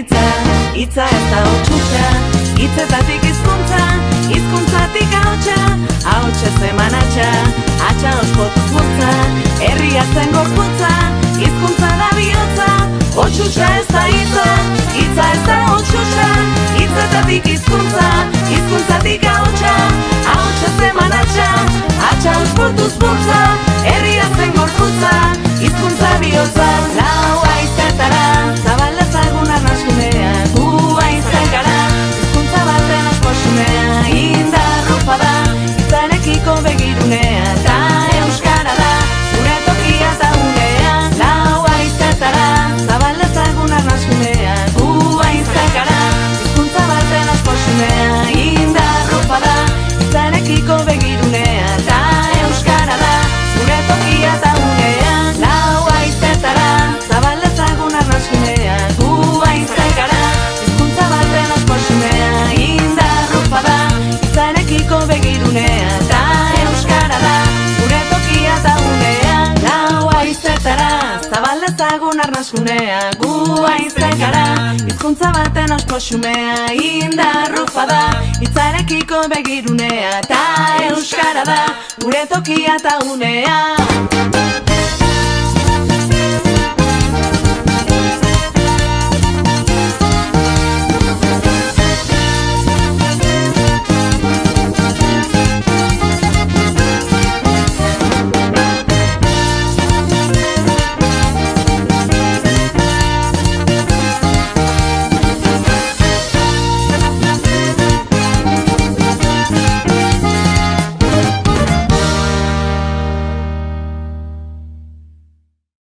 hitza, hitza ez da hotxutxa, hitzetatik hizkuntza, hizkuntzatik ahotsa, ahotsa zemanatxa, atxa ospotuz motza, herria zen gorputza, hizkuntza da bihotza, hotxutxa ez da hitza, hitza ez da hotxutxa, hitzetatik hizkuntza, hizkuntzatik ahotsa, ahotsa zemanatxa, atxa ospotuz motza, herria zen gorputza, hizkuntza bihotza, lau haizetara, zabal dezagun arnasunea, gu haizen gara, hizkuntza baten osposunea, indarrupa da, hitzarekiko begirunea, eta euskara da, gure tokia eta unea, lau haizetara, zabal dezagun arnasunea, gu haizen gara, hizkuntza baten osposunea, indarrupa da, hitzarekiko begirunea, eta euskara da, gure tokia eta unea, lau haizetara, zabal dezagun arnasunea, gu haizen gara, hizkuntza baten osposunea, indarrupa da, hitzarekiko begirunea, eta euskara da, gure tokia eta unea, lau haizetara, zabal dezagun arnasunea, gu haizen gara, hizkuntza baten osposunea, indarrupa da, hitzarekiko begirunea, eta euskara da, gure tokia eta unea.